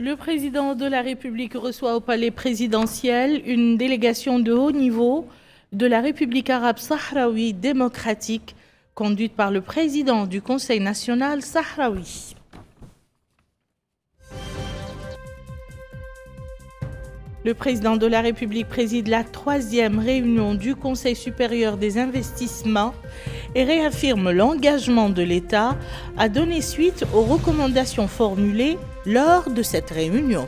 Le président de la République reçoit au palais présidentiel une délégation de haut niveau de la République arabe sahraoui démocratique conduite par le président du Conseil national sahraoui. Le président de la République préside la 3e réunion du Conseil supérieur des investissements et réaffirme l'engagement de l'État à donner suite aux recommandations formulées lors de cette réunion.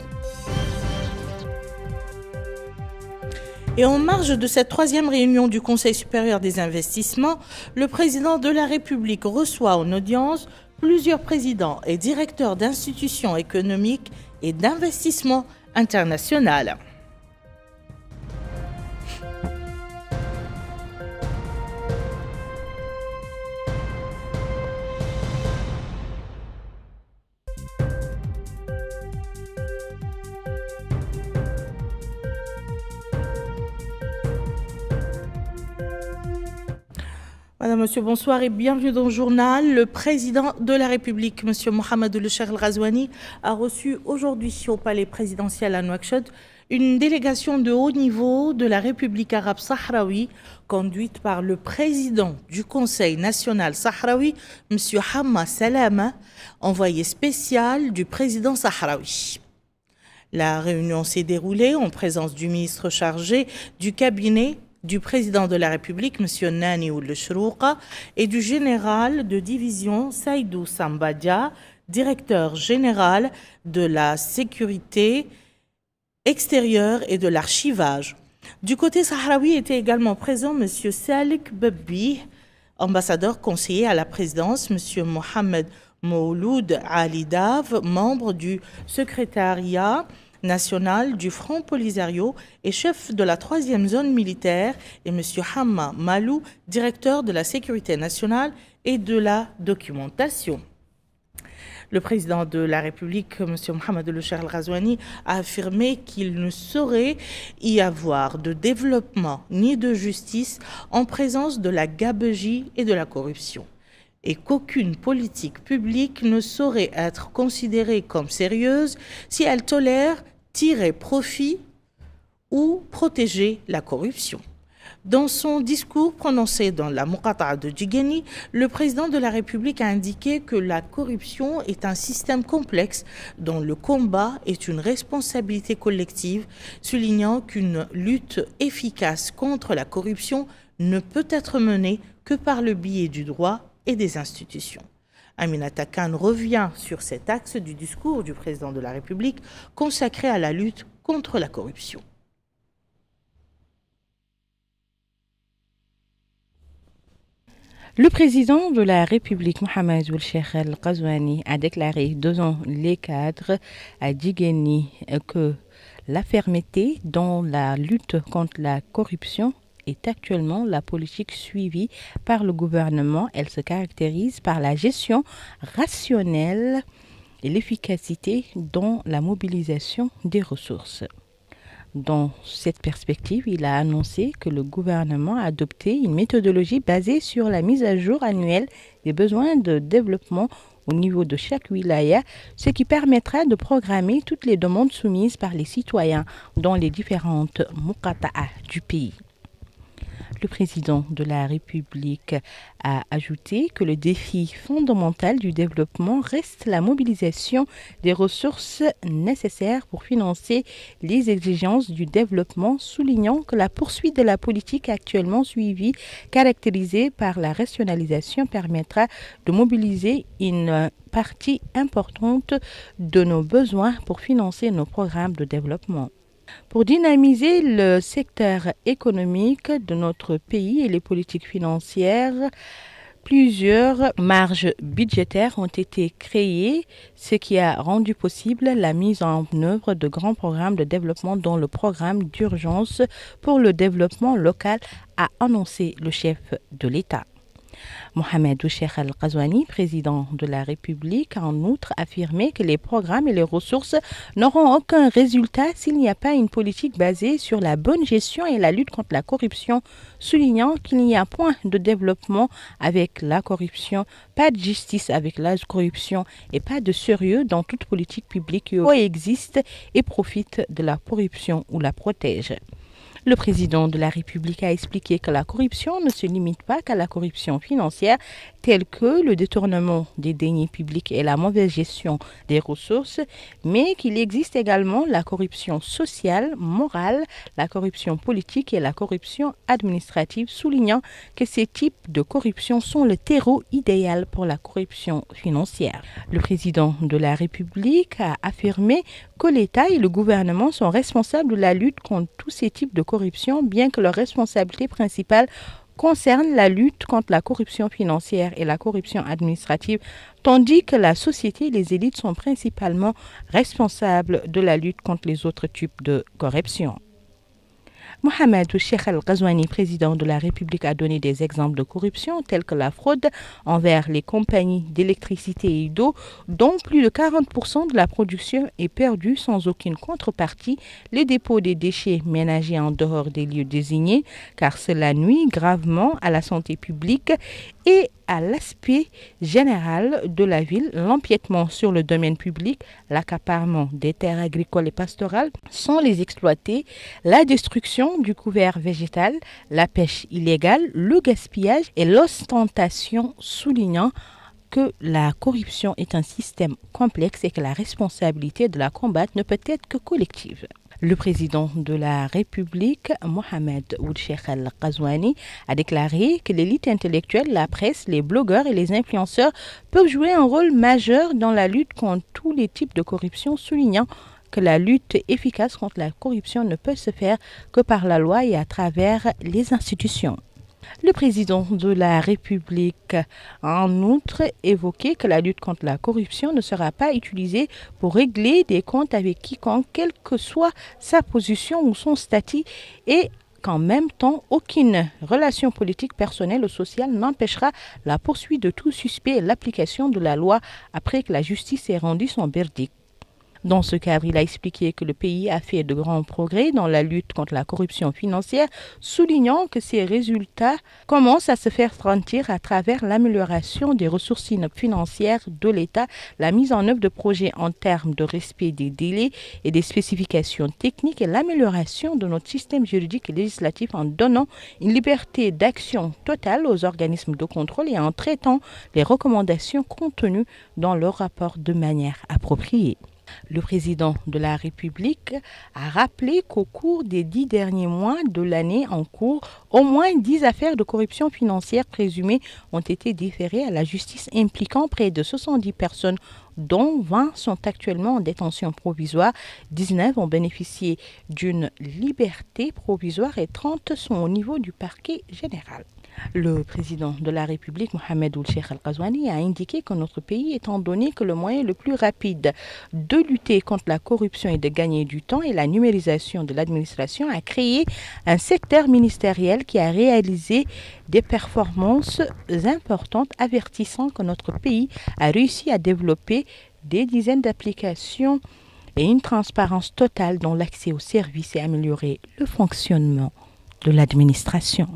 Et en marge de cette 3e réunion du Conseil supérieur des investissements, le président de la République reçoit en audience plusieurs présidents et directeurs d'institutions économiques et d'investissement international. Madame, Monsieur, bonsoir et bienvenue dans le journal. Le président de la République, Monsieur Mohamed El-Cheikh El-Ghazouani, a reçu aujourd'hui au palais présidentiel à Nouakchott une délégation de haut niveau de la République arabe sahraoui, conduite par le président du Conseil national sahraoui, Monsieur Hamma Salama, envoyé spécial du président sahraoui. La réunion s'est déroulée en présence du ministre chargé du cabinet du président de la République, M. Nani Ould Chrouqa, et du général de division Saïdou Sambadia, directeur général de la sécurité extérieure et de l'archivage. Du côté sahraoui était également présent M. Salik Bebbi, ambassadeur conseiller à la présidence, M. Mohamed Mouloud Ali Dav, membre du secrétariat national du Front Polisario et chef de la 3e zone militaire, et M. Hamma Malou, directeur de la sécurité nationale et de la documentation. Le président de la République, M. Mohamed El-Cheikh El-Ghazouani, a affirmé qu'il ne saurait y avoir de développement ni de justice en présence de la gabegie et de la corruption, et qu'aucune politique publique ne saurait être considérée comme sérieuse si elle tolère tirer profit ou protéger la corruption. Dans son discours prononcé dans la Muqata'a de Djigeni, le président de la République a indiqué que la corruption est un système complexe dont le combat est une responsabilité collective, soulignant qu'une lutte efficace contre la corruption ne peut être menée que par le biais du droit et des institutions. Aminata Khan revient sur cet axe du discours du président de la République consacré à la lutte contre la corruption. Le président de la République, Mohamed El-Cheikh El-Ghazouani, a déclaré devant les cadres à Djigeni que la fermeté dans la lutte contre la corruption est actuellement la politique suivie par le gouvernement. Elle se caractérise par la gestion rationnelle et l'efficacité dans la mobilisation des ressources. Dans cette perspective, il a annoncé que le gouvernement a adopté une méthodologie basée sur la mise à jour annuelle des besoins de développement au niveau de chaque wilaya, ce qui permettra de programmer toutes les demandes soumises par les citoyens dans les différentes muqata'a du pays. Le président de la République a ajouté que le défi fondamental du développement reste la mobilisation des ressources nécessaires pour financer les exigences du développement, soulignant que la poursuite de la politique actuellement suivie, caractérisée par la rationalisation, permettra de mobiliser une partie importante de nos besoins pour financer nos programmes de développement. Pour dynamiser le secteur économique de notre pays et les politiques financières, plusieurs marges budgétaires ont été créées, ce qui a rendu possible la mise en œuvre de grands programmes de développement dont le programme d'urgence pour le développement local, a annoncé le chef de l'État. Mohamed Cheikh Al-Ghazouani, président de la République, a en outre affirmé que les programmes et les ressources n'auront aucun résultat s'il n'y a pas une politique basée sur la bonne gestion et la lutte contre la corruption, soulignant qu'il n'y a point de développement avec la corruption, pas de justice avec la corruption et pas de sérieux dans toute politique publique qui existe et profite de la corruption ou la protège. Le président de la République a expliqué que la corruption ne se limite pas qu'à la corruption financière, telle que le détournement des deniers publics et la mauvaise gestion des ressources, mais qu'il existe également la corruption sociale, morale, la corruption politique et la corruption administrative, soulignant que ces types de corruption sont le terreau idéal pour la corruption financière. Le président de la République a affirmé que l'État et le gouvernement sont responsables de la lutte contre tous ces types de corruption, bien que leur responsabilité principale concerne la lutte contre la corruption financière et la corruption administrative, tandis que la société et les élites sont principalement responsables de la lutte contre les autres types de corruption. Mohamed Cheikh Al-Ghazouani, président de la République, a donné des exemples de corruption tels que la fraude envers les compagnies d'électricité et d'eau, dont plus de 40% de la production est perdue sans aucune contrepartie, le dépôt des déchets ménagers en dehors des lieux désignés, car cela nuit gravement à la santé publique et à l'aspect général de la ville, l'empiètement sur le domaine public, l'accaparement des terres agricoles et pastorales sans les exploiter, la destruction du couvert végétal, la pêche illégale, le gaspillage et l'ostentation, soulignant que la corruption est un système complexe et que la responsabilité de la combattre ne peut être que collective. Le président de la République, Mohamed Cheikh Al-Ghazouani, a déclaré que l'élite intellectuelle, la presse, les blogueurs et les influenceurs peuvent jouer un rôle majeur dans la lutte contre tous les types de corruption, soulignant que la lutte efficace contre la corruption ne peut se faire que par la loi et à travers les institutions. Le président de la République a en outre évoqué que la lutte contre la corruption ne sera pas utilisée pour régler des comptes avec quiconque, quelle que soit sa position ou son statut, et qu'en même temps, aucune relation politique, personnelle ou sociale n'empêchera la poursuite de tout suspect et l'application de la loi après que la justice ait rendu son verdict. Dans ce cadre, il a expliqué que le pays a fait de grands progrès dans la lutte contre la corruption financière, soulignant que ces résultats commencent à se faire sentir à travers l'amélioration des ressources financières de l'État, la mise en œuvre de projets en termes de respect des délais et des spécifications techniques et l'amélioration de notre système juridique et législatif en donnant une liberté d'action totale aux organismes de contrôle et en traitant les recommandations contenues dans leur rapport de manière appropriée. Le président de la République a rappelé qu'au cours des 10 derniers mois de l'année en cours, au moins 10 affaires de corruption financière présumées ont été déférées à la justice impliquant près de 70 personnes, dont 20 sont actuellement en détention provisoire, 19 ont bénéficié d'une liberté provisoire et 30 sont au niveau du parquet général. Le président de la République, Mohamed Cheikh Al-Ghazouani, a indiqué que notre pays, étant donné que le moyen le plus rapide de lutter contre la corruption et de gagner du temps est la numérisation de l'administration, a créé un secteur ministériel qui a réalisé des performances importantes, avertissant que notre pays a réussi à développer des dizaines d'applications et une transparence totale dans l'accès aux services et améliorer le fonctionnement de l'administration.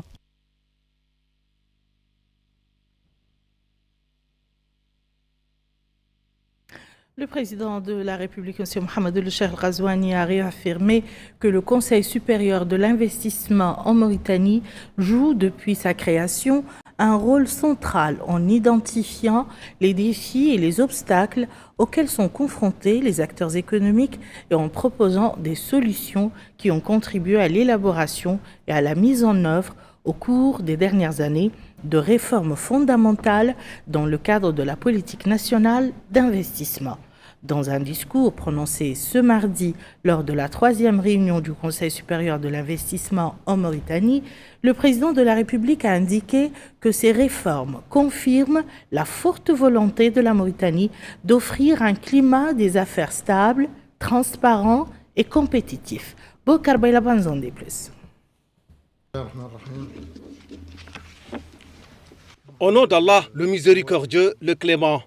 Le président de la République, M. Mohamed Cheikh Al-Ghazouani, a réaffirmé que le Conseil supérieur de l'investissement en Mauritanie joue depuis sa création un rôle central en identifiant les défis et les obstacles auxquels sont confrontés les acteurs économiques et en proposant des solutions qui ont contribué à l'élaboration et à la mise en œuvre au cours des dernières années de réformes fondamentales dans le cadre de la politique nationale d'investissement. Dans un discours prononcé ce mardi lors de la 3e réunion du Conseil supérieur de l'investissement en Mauritanie, le président de la République a indiqué que ces réformes confirment la forte volonté de la Mauritanie d'offrir un climat des affaires stable, transparent et compétitif. Bokar Baylabanzon des plus. Au nom d'Allah, le miséricordieux, le clément,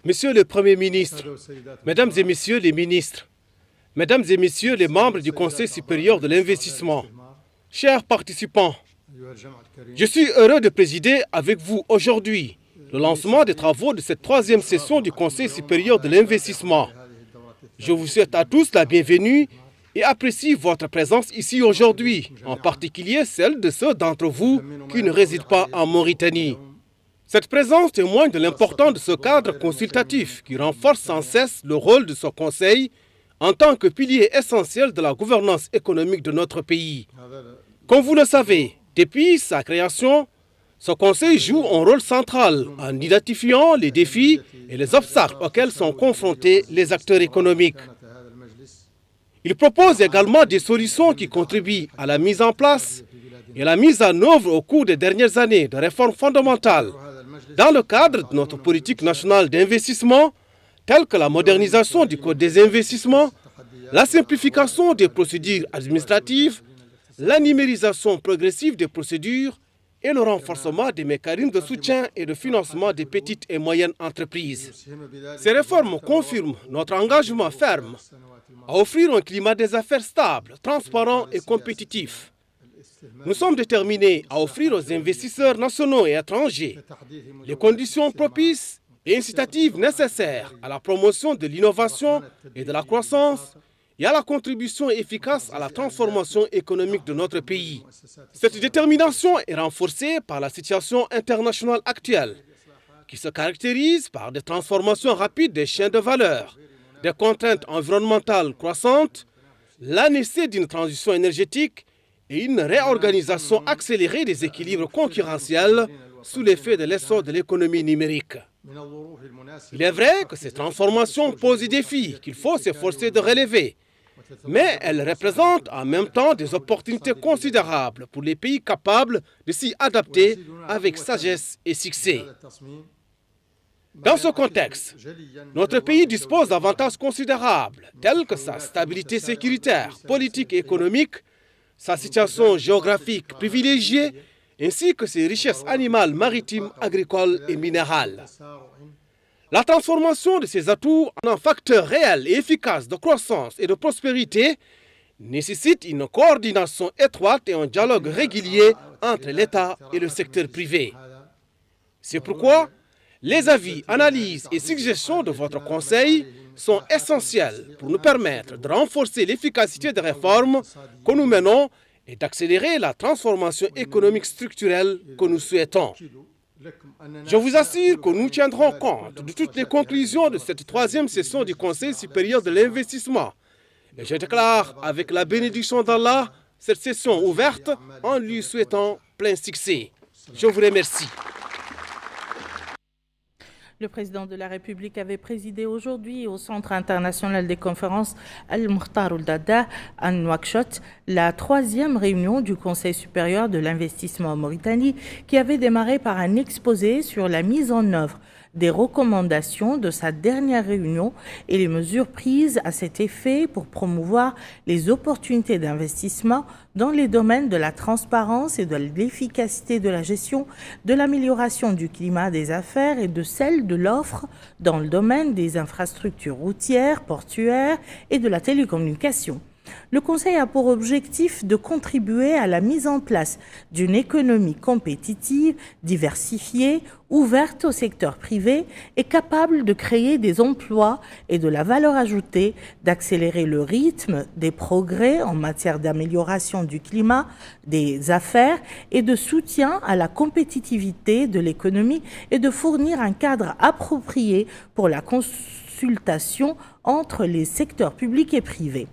Monsieur le Premier ministre, Mesdames et Messieurs les ministres, Mesdames et Messieurs les membres du Conseil supérieur de l'investissement, chers participants, je suis heureux de présider avec vous aujourd'hui le lancement des travaux de cette troisième session du Conseil supérieur de l'investissement. Je vous souhaite à tous la bienvenue et apprécie votre présence ici aujourd'hui, en particulier celle de ceux d'entre vous qui ne résident pas en Mauritanie. Cette présence témoigne de l'importance de ce cadre consultatif qui renforce sans cesse le rôle de ce Conseil en tant que pilier essentiel de la gouvernance économique de notre pays. Comme vous le savez, depuis sa création, ce Conseil joue un rôle central en identifiant les défis et les obstacles auxquels sont confrontés les acteurs économiques. Il propose également des solutions qui contribuent à la mise en place et à la mise en œuvre au cours des dernières années de réformes fondamentales dans le cadre de notre politique nationale d'investissement, telles que la modernisation du Code des investissements, la simplification des procédures administratives, la numérisation progressive des procédures et le renforcement des mécanismes de soutien et de financement des petites et moyennes entreprises. Ces réformes confirment notre engagement ferme à offrir un climat des affaires stable, transparent et compétitif. Nous sommes déterminés à offrir aux investisseurs nationaux et étrangers les conditions propices et incitatives nécessaires à la promotion de l'innovation et de la croissance et à la contribution efficace à la transformation économique de notre pays. Cette détermination est renforcée par la situation internationale actuelle, qui se caractérise par des transformations rapides des chaînes de valeur, des contraintes environnementales croissantes, la nécessité d'une transition énergétique et une réorganisation accélérée des équilibres concurrentiels sous l'effet de l'essor de l'économie numérique. Il est vrai que ces transformations posent des défis qu'il faut s'efforcer de relever, mais elles représentent en même temps des opportunités considérables pour les pays capables de s'y adapter avec sagesse et succès. Dans ce contexte, notre pays dispose d'avantages considérables, tels que sa stabilité sécuritaire, politique et économique, sa situation géographique privilégiée, ainsi que ses richesses animales, maritimes, agricoles et minérales. La transformation de ces atouts en un facteur réel et efficace de croissance et de prospérité nécessite une coordination étroite et un dialogue régulier entre l'État et le secteur privé. C'est pourquoi les avis, analyses et suggestions de votre Conseil sont essentiels pour nous permettre de renforcer l'efficacité des réformes que nous menons et d'accélérer la transformation économique structurelle que nous souhaitons. Je vous assure que nous tiendrons compte de toutes les conclusions de cette troisième session du Conseil supérieur de l'investissement. Et je déclare avec la bénédiction d'Allah cette session ouverte en lui souhaitant plein succès. Je vous remercie. Le président de la République avait présidé aujourd'hui au Centre international des conférences Al-Mukhtar Ould-Daddah à Nouakchott la troisième réunion du Conseil supérieur de l'investissement en Mauritanie qui avait démarré par un exposé sur la mise en œuvre des recommandations de sa dernière réunion et les mesures prises à cet effet pour promouvoir les opportunités d'investissement dans les domaines de la transparence et de l'efficacité de la gestion, de l'amélioration du climat des affaires et de celle de l'offre dans le domaine des infrastructures routières, portuaires et de la télécommunication. Le Conseil a pour objectif de contribuer à la mise en place d'une économie compétitive, diversifiée, ouverte au secteur privé et capable de créer des emplois et de la valeur ajoutée, d'accélérer le rythme des progrès en matière d'amélioration du climat, des affaires et de soutien à la compétitivité de l'économie et de fournir un cadre approprié pour la consultation entre les secteurs publics et privés.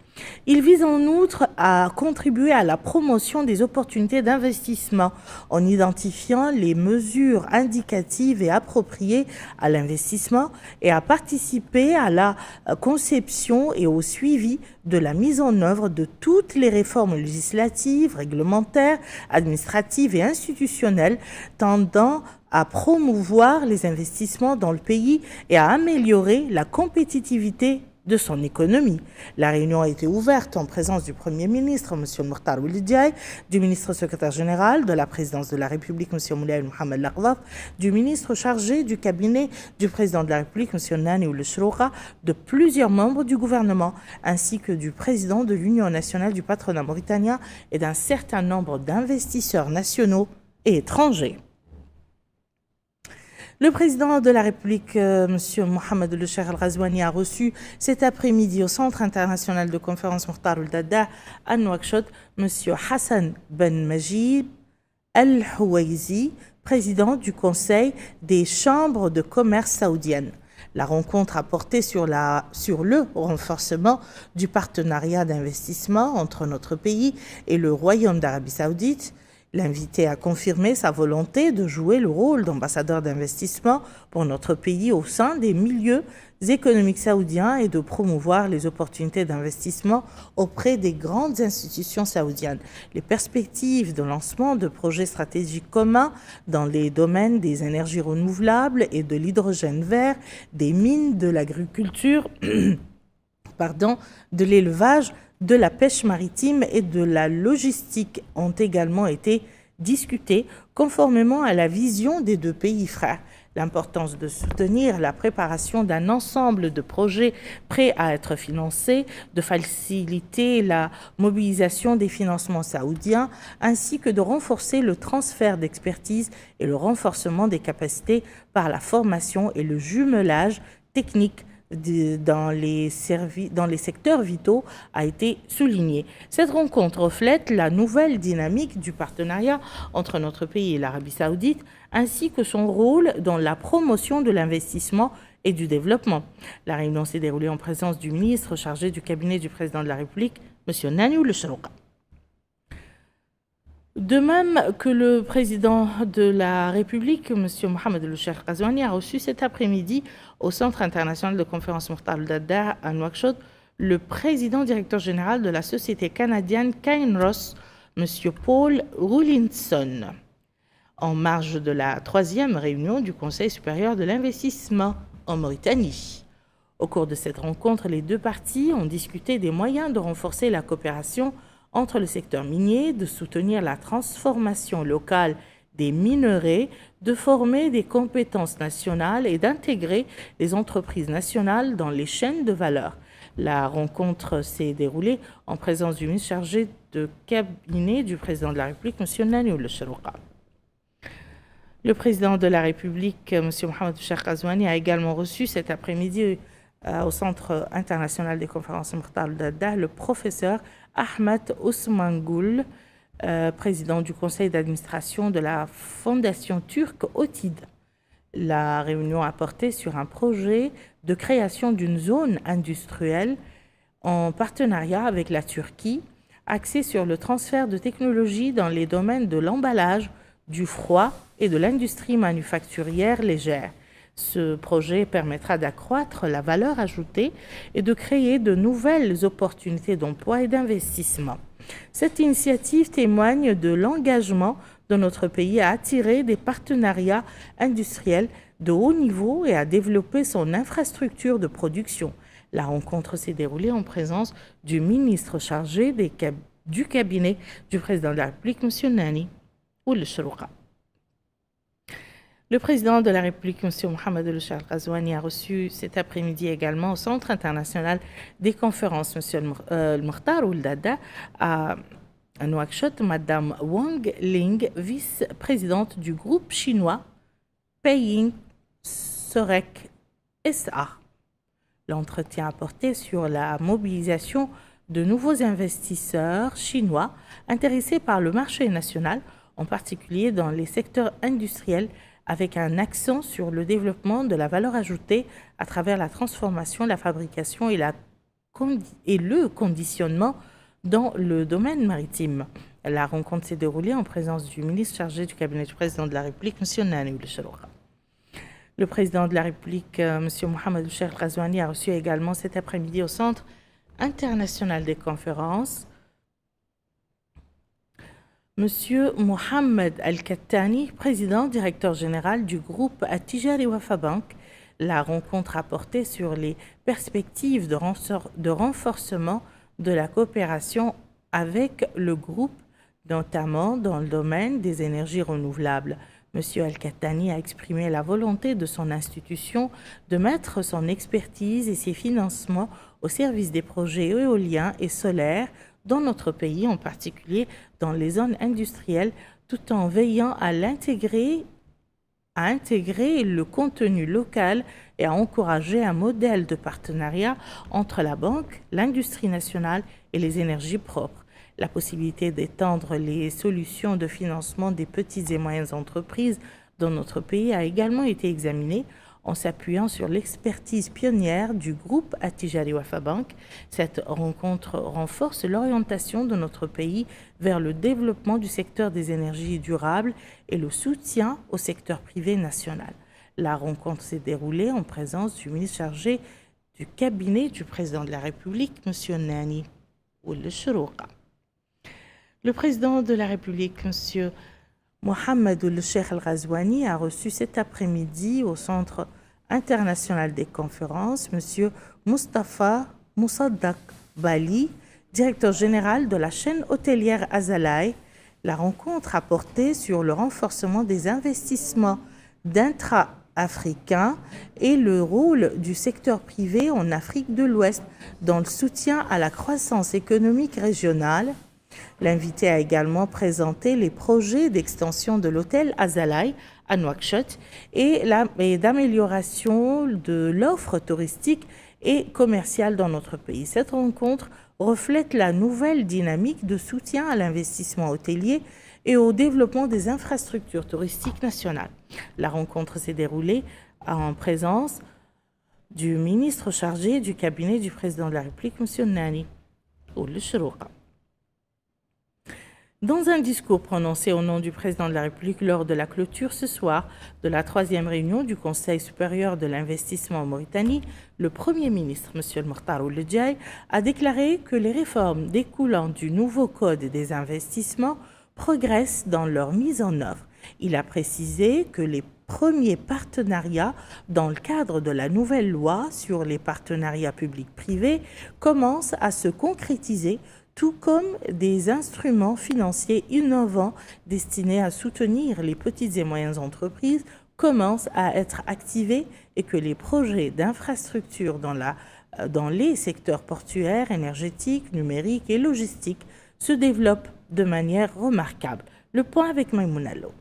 Il vise en outre à contribuer à la promotion des opportunités d'investissement en identifiant les mesures indicatives et appropriées à l'investissement et à participer à la conception et au suivi de la mise en œuvre de toutes les réformes législatives, réglementaires, administratives et institutionnelles tendant à promouvoir les investissements dans le pays et à améliorer la compétitivité de son économie. La réunion a été ouverte en présence du Premier ministre, M. Mokhtar Ould Diaye, du ministre secrétaire général de la présidence de la République, M. Moulay Mohamed Laqdaf, du ministre chargé du cabinet du président de la République, M. Nani Ould Chrouqa, de plusieurs membres du gouvernement, ainsi que du président de l'Union nationale du patronat mauritanien et d'un certain nombre d'investisseurs nationaux et étrangers. Le président de la République, M. Mohamed El Cheikh Al Ghazouani, a reçu cet après-midi au Centre international de conférence Mokhtar Ould Daddah à Nouakchott M. Hassan Ben Majid Al Houaizi, président du Conseil des chambres de commerce saoudiennes. La rencontre a porté sur le renforcement du partenariat d'investissement entre notre pays et le Royaume d'Arabie Saoudite. L'invité a confirmé sa volonté de jouer le rôle d'ambassadeur d'investissement pour notre pays au sein des milieux économiques saoudiens et de promouvoir les opportunités d'investissement auprès des grandes institutions saoudiennes. Les perspectives de lancement de projets stratégiques communs dans les domaines des énergies renouvelables et de l'hydrogène vert, des mines, de l'agriculture, de l'élevage, de la pêche maritime et de la logistique ont également été discutées conformément à la vision des deux pays frères. L'importance de soutenir la préparation d'un ensemble de projets prêts à être financés, de faciliter la mobilisation des financements saoudiens, ainsi que de renforcer le transfert d'expertise et le renforcement des capacités par la formation et le jumelage technique dans les secteurs vitaux a été soulignée. Cette rencontre reflète la nouvelle dynamique du partenariat entre notre pays et l'Arabie saoudite, ainsi que son rôle dans la promotion de l'investissement et du développement. La réunion s'est déroulée en présence du ministre chargé du cabinet du président de la République, M. Nani Ould Chrouqa. De même que le président de la République, M. Mohamed El Cheikh Ghazouani, a reçu cet après-midi au Centre international de conférence Mokhtar Ould Daddah à Nouakchott le président directeur général de la société canadienne Kinross, M. Paul Rawlinson, en marge de la 3e réunion du Conseil supérieur de l'investissement en Mauritanie. Au cours de cette rencontre, les deux parties ont discuté des moyens de renforcer la coopération entre le secteur minier, de soutenir la transformation locale des minerais, de former des compétences nationales et d'intégrer les entreprises nationales dans les chaînes de valeur. La rencontre s'est déroulée en présence du ministre chargé de cabinet du président de la République, M. Nani Ould Chrouqa. Le président de la République, M. Mohamed El Cheikh Ghazouani, a également reçu cet après-midi au Centre international des conférences Mokhtar Ould Daddah le professeur Ahmed Osmangoul, président du conseil d'administration de la fondation turque OTID. La réunion a porté sur un projet de création d'une zone industrielle en partenariat avec la Turquie, axée sur le transfert de technologies dans les domaines de l'emballage, du froid et de l'industrie manufacturière légère. Ce projet permettra d'accroître la valeur ajoutée et de créer de nouvelles opportunités d'emploi et d'investissement. Cette initiative témoigne de l'engagement de notre pays à attirer des partenariats industriels de haut niveau et à développer son infrastructure de production. La rencontre s'est déroulée en présence du ministre chargé du cabinet du président de la République, M. Nani Ould Chrouqa. Le président de la République, M. Mohamed El Cheikh Ghazouani, a reçu cet après-midi également au Centre international des conférences M. Mokhtar Ould Daddah à Nouakchott, Mme Wang Ling, vice-présidente du groupe chinois Peiying Sorek SA. L'entretien a porté sur la mobilisation de nouveaux investisseurs chinois intéressés par le marché national, en particulier dans les secteurs industriels, avec un accent sur le développement de la valeur ajoutée à travers la transformation, la fabrication et le conditionnement dans le domaine maritime. La rencontre s'est déroulée en présence du ministre chargé du cabinet du président de la République, M. Nani Ould Chrouqa. Le président de la République, M. Mohamed El Cheikh Ghazouani, a reçu également cet après-midi au Centre international des conférences Monsieur Mohamed Al-Kattani, président directeur général du groupe Attijari Wafa Bank, La rencontre a porté sur les perspectives de renforcement de la coopération avec le groupe, notamment dans le domaine des énergies renouvelables. M. Al-Kattani a exprimé la volonté de son institution de mettre son expertise et ses financements au service des projets éoliens et solaires dans notre pays, en particulier dans les zones industrielles, tout en veillant à intégrer le contenu local et à encourager un modèle de partenariat entre la banque, l'industrie nationale et les énergies propres. La possibilité d'étendre les solutions de financement des petites et moyennes entreprises dans notre pays a également été examinée en s'appuyant sur l'expertise pionnière du groupe Attijari Wafa Bank. Cette rencontre renforce l'orientation de notre pays vers le développement du secteur des énergies durables et le soutien au secteur privé national. La rencontre s'est déroulée en présence du ministre chargé du cabinet du président de la République, M. Nani Ould-Chrouqa. Le président de la République, M. Mohamed Ould-Cheikh Al-Ghazouani, a reçu cet après-midi au Centre international des conférences M. Moustapha Moussadak Bali, directeur général de la chaîne hôtelière Azalaï. La rencontre a porté sur le renforcement des investissements d'intra-africains et le rôle du secteur privé en Afrique de l'Ouest dans le soutien à la croissance économique régionale. L'invité a également présenté les projets d'extension de l'hôtel Azalaï à Nouakchott et d'amélioration de l'offre touristique et commerciale dans notre pays. Cette rencontre reflète la nouvelle dynamique de soutien à l'investissement hôtelier et au développement des infrastructures touristiques nationales. La rencontre s'est déroulée en présence du ministre chargé du cabinet du président de la République, M. Nani Ould-Chrouqa. Dans un discours prononcé au nom du président de la République lors de la clôture ce soir de la 3e réunion du Conseil supérieur de l'investissement en Mauritanie, le Premier ministre, M. Mokhtar Ould Djaï, a déclaré que les réformes découlant du nouveau Code des investissements progressent dans leur mise en œuvre. Il a précisé que les premiers partenariats dans le cadre de la nouvelle loi sur les partenariats publics-privés commencent à se concrétiser, tout comme des instruments financiers innovants destinés à soutenir les petites et moyennes entreprises commencent à être activés et que les projets d'infrastructures dans les secteurs portuaires, énergétiques, numériques et logistiques se développent de manière remarquable. Le point avec Maïmouna Lo.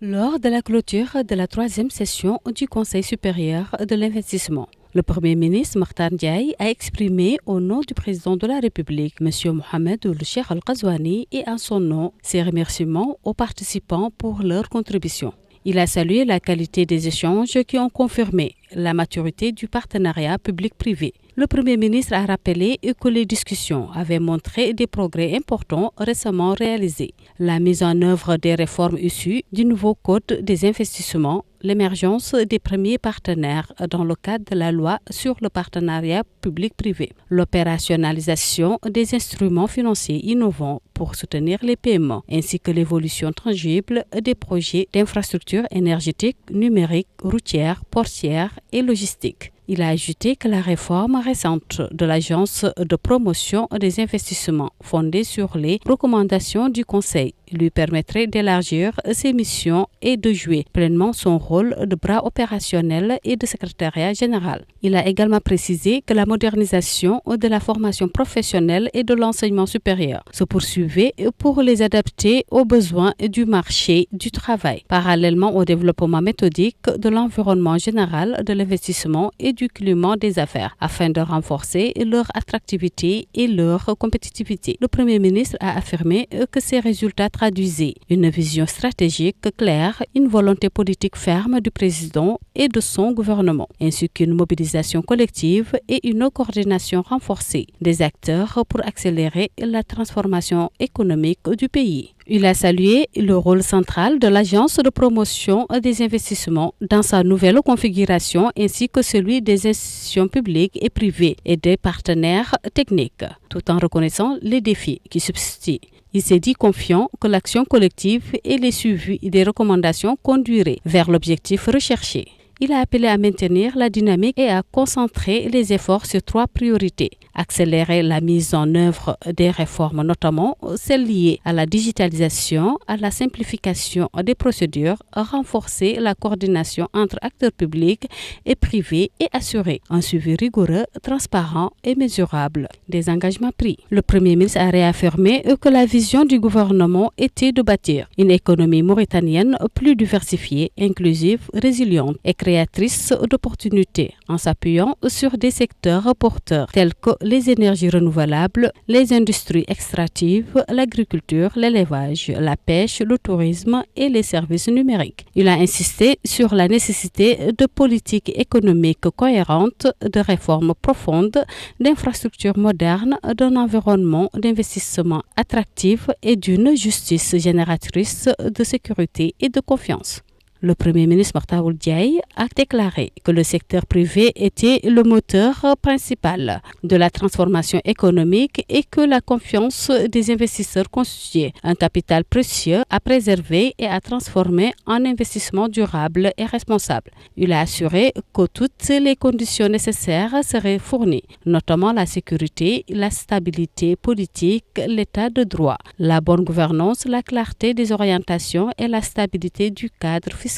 Lors de la clôture de la 3e session du Conseil supérieur de l'investissement, le Premier ministre Mokhtar Djaï a exprimé au nom du président de la République, M. Mohamed Ould-Cheikh Al-Ghazouani, et en son nom ses remerciements aux participants pour leur contribution. Il a salué la qualité des échanges qui ont confirmé la maturité du partenariat public-privé. Le Premier ministre a rappelé que les discussions avaient montré des progrès importants récemment réalisés. La mise en œuvre des réformes issues du nouveau Code des investissements, l'émergence des premiers partenaires dans le cadre de la loi sur le partenariat public-privé, l'opérationnalisation des instruments financiers innovants pour soutenir les PME, ainsi que l'évolution tangible des projets d'infrastructures énergétiques, numériques, routières, portières et logistiques. Il a ajouté que la réforme récente de l'Agence de promotion des investissements, fondée sur les recommandations du Conseil, lui permettrait d'élargir ses missions et de jouer pleinement son rôle de bras opérationnel et de secrétariat général. Il a également précisé que la modernisation de la formation professionnelle et de l'enseignement supérieur se poursuivait pour les adapter aux besoins du marché du travail, parallèlement au développement méthodique de l'environnement général de l'investissement et du climat des affaires, afin de renforcer leur attractivité et leur compétitivité. Le Premier ministre a affirmé que ces résultats traduisaient une vision stratégique claire, une volonté politique ferme du président et de son gouvernement, ainsi qu'une mobilisation collective et une coordination renforcée des acteurs pour accélérer la transformation économique du pays. Il a salué le rôle central de l'Agence de promotion des investissements dans sa nouvelle configuration ainsi que celui des institutions publiques et privées et des partenaires techniques, tout en reconnaissant les défis qui subsistent. Il s'est dit confiant que l'action collective et les suivis des recommandations conduiraient vers l'objectif recherché. Il a appelé à maintenir la dynamique et à concentrer les efforts sur 3 priorités. Accélérer la mise en œuvre des réformes, notamment celles liées à la digitalisation, à la simplification des procédures, renforcer la coordination entre acteurs publics et privés et assurer un suivi rigoureux, transparent et mesurable des engagements pris. Le Premier ministre a réaffirmé que la vision du gouvernement était de bâtir une économie mauritanienne plus diversifiée, inclusive, résiliente et créatrice d'opportunités en s'appuyant sur des secteurs porteurs tels que les énergies renouvelables, les industries extractives, l'agriculture, l'élevage, la pêche, le tourisme et les services numériques. Il a insisté sur la nécessité de politiques économiques cohérentes, de réformes profondes, d'infrastructures modernes, d'un environnement d'investissement attractif et d'une justice génératrice de sécurité et de confiance. Le Premier ministre Makhtar Ould Diaye a déclaré que le secteur privé était le moteur principal de la transformation économique et que la confiance des investisseurs constituait un capital précieux à préserver et à transformer en investissement durable et responsable. Il a assuré que toutes les conditions nécessaires seraient fournies, notamment la sécurité, la stabilité politique, l'état de droit, la bonne gouvernance, la clarté des orientations et la stabilité du cadre fiscal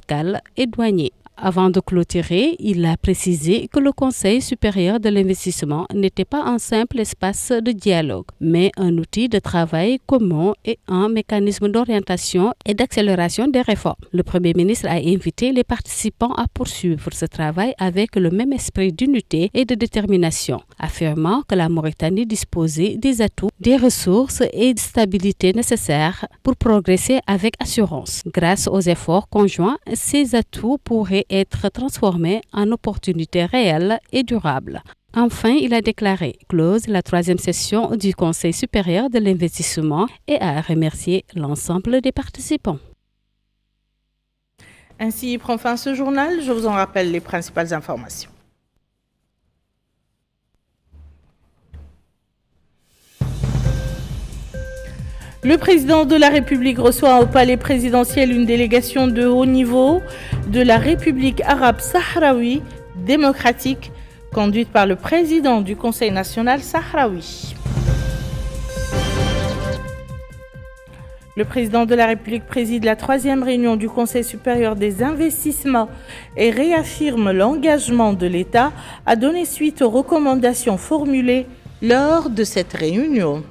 et douanier. Avant de clôturer, il a précisé que le Conseil supérieur de l'investissement n'était pas un simple espace de dialogue, mais un outil de travail commun et un mécanisme d'orientation et d'accélération des réformes. Le Premier ministre a invité les participants à poursuivre ce travail avec le même esprit d'unité et de détermination, affirmant que la Mauritanie disposait des atouts, des ressources et de stabilité nécessaires pour progresser avec assurance. Grâce aux efforts conjoints, ces atouts pourraient être transformés en opportunités réelles et durables. Enfin, il a déclaré close la 3e session du Conseil supérieur de l'investissement et a remercié l'ensemble des participants. Ainsi prend fin ce journal. Je vous en rappelle les principales informations. Le président de la République reçoit au palais présidentiel une délégation de haut niveau de la République arabe sahraoui démocratique, conduite par le président du Conseil national sahraoui. Le président de la République préside la 3e réunion du Conseil supérieur des investissements et réaffirme l'engagement de l'État à donner suite aux recommandations formulées lors de cette réunion.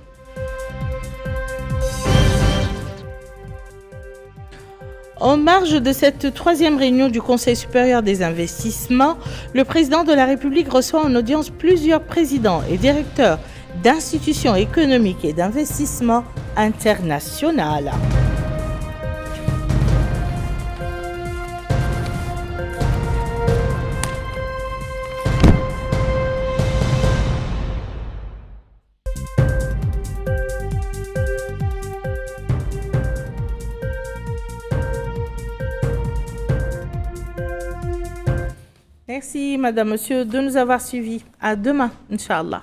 En marge de cette 3e réunion du Conseil supérieur des investissements, le président de la République reçoit en audience plusieurs présidents et directeurs d'institutions économiques et d'investissement internationales. Merci, Madame, Monsieur, de nous avoir suivis. À demain, Inch'Allah.